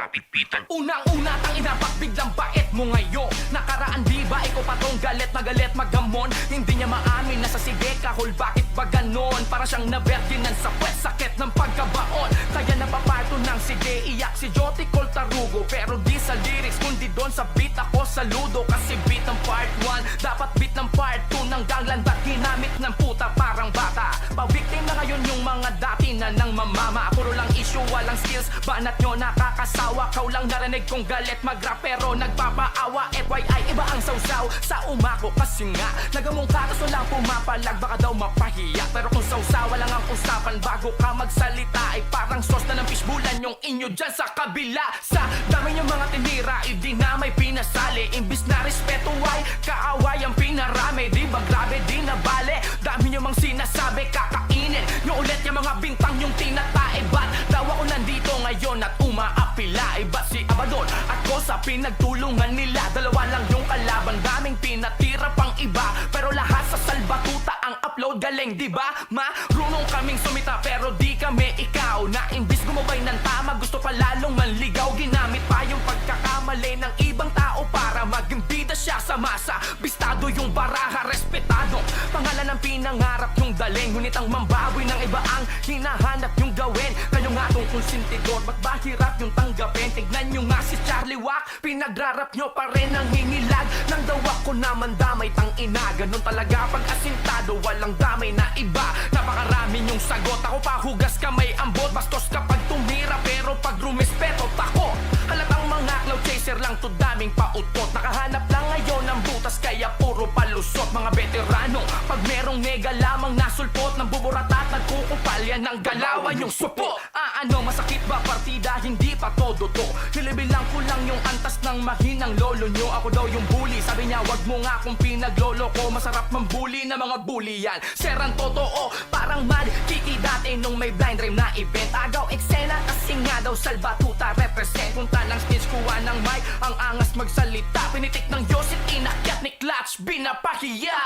nagpapitpitan. Unang-una tang inapak biglang bait mo ngayon. Nakaraan di ba ikaw pa tong galit na galit magamon. Hindi niya maamin na sa sige kahol bakit ba ganon. Para siyang naberdinan sa puwet sakit ng pagkabaon. Kaya napaparto ng sige iyak si Joti Col Tarugo. Pero di sa lyrics kundi doon sa beat ako saludo. Kasi beat ng part 1 dapat beat ng part 2 ng gangland at ginamit ng puta parang bata. Pabiktim na ngayon yung mga dati na nang mamama. Puro lang issue walang skills, banat nyo nakakasawa. Kau lang narinig kong galit mag-rap pero nagpapaawa. FYI iba ang sausaw sa umako kasi nga nagamong katas walang pumapalag baka daw mapahiya. Pero kung sausawa lang ang usapan bago ka magsalita ay parang sauce na ng fishbulan yung inyo dyan sa kabila. Sa dami yung mga tinira hindi na may pinasali. Imbis na respeto ay kaaway ang pinarami. Di ba grabe di na bale. Dami nyo mang sinasabi kakainin nyo ulit yung mga bintang yung tinatae. Ba't daw ako nandito ngayon at umaapila? Iba si Abaddon at ko sa pinagtulungan nila. Dalawa lang yung kalaban daming pinatira pang iba. Pero lahat sa salbatuta ang upload galing di ba? Marunong kaming sumita pero di kami ikaw. Na imbis gumabay ng tama gusto pa lalong manligaw. Ginamit pa yung pagkakamali ng ibang tao para maging bida siya sa masa. Bistado yung baraha, respetado pangalan ng pinangarap yung daling. Ngunit ang mambaboy ng iba ang hinahanap yung gawin. Kayo nga tong konsentidor, ba't ba hirap yung tanggapin? Tignan nyo nga si Charlie Wack, pinagrarap nyo pa rin ang hingilag. Nang daw ako naman damay tang ina. Ganun talaga pag asintado, walang damay na iba. Napakarami yung sagot, ako pa hugas kamay ambot. Bastos kapag tumira pero pag rumespeto tako. Halatang mga cloud chaser lang to daming pautot. Nakahanap lang ngayon ng butas kaya puro palusot. Mga veterano, pag merong nega lamang nasulpot ng buburatat nagkukupal yan ng galawan yung supo. Ano masakit ba partida? Hindi pa todo to. Nilibilang ko lang yung antas ng mahinang lolo nyo. Ako daw yung bully, sabi niya wag mo nga kung pinaglolo ko. Masarap mambully na mga bully yan. Serang totoo, parang mad kiki dati nung may blind rhyme na event. Agaw eksena kasi nga daw salbatuta represent. Punta ng stage kuha ng mic, ang angas magsalita. Pinitik ng Yosit, inakyat ni Clutch, binapahiya.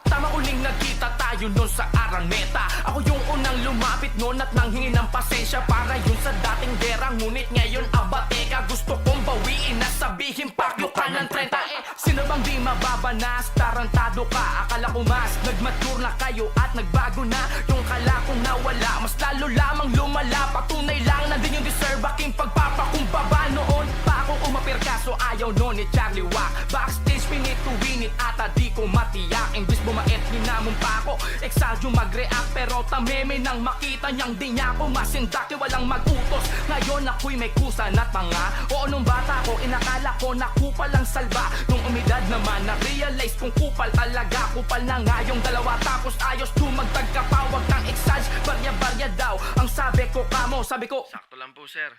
Tama uling nagkita tayo nun sa Araneta. Ako yung unang lumapit nun at nanghingi ng pasensya para yun sa dating gera. Ngunit ngayon abateka, gusto kong bawiin na sabihin pakyo ka ng 30. Sino bang di mababanas? Tarantado ka, akala ko mas nagmature na kayo at nagbago na yung kala kong nawala. Mas lalo lamang lumala, patunay lang na din yung deserve aking pagpapakumbaba. Noon pa ako umapir kaso ayaw nun ni Charlie Wack. Backstage pinit to win it ata di ko matiyak. Imbis bumait hinamon pa ako, exagyo mag-react pero tameme nang makita niyang di niya ako masindak. Walang mag-utos, ngayon ako'y may kusa na tanga. Oo nung bata ko inakala ko na kupal ang salba. Nung umidad naman na-realize kung kupal talaga. Kupal na nga yung dalawa tapos ayos tumagtagkapawag ng exage. Barya-barya daw ang sabi ko kamo. Sabi ko Sakto lang po, sir.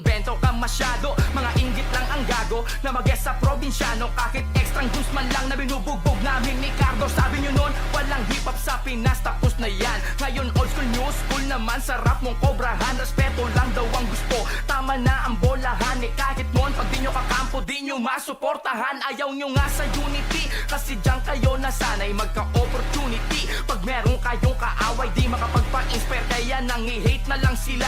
bento ka masyado. Mga inggit lang ang gago na mag-guess sa probinsyano. Kahit extrang juice man lang na binubugbog namin ni Cardo. Sabi nyo nun, walang hip-hop sa Pinas, tapos na yan. Ngayon old school, new school naman, sarap mong kobrahan. Respeto lang daw ang gusto, tama na ang bolahan. Kahit mon, pag di nyo kakampo, di nyo masuportahan. Ayaw nyo nga sa unity, kasi dyan kayo nasanay magka-opportunity. Pag meron kayong kaaway, di makapagpa-inspire, kaya nangi-hate na lang sila.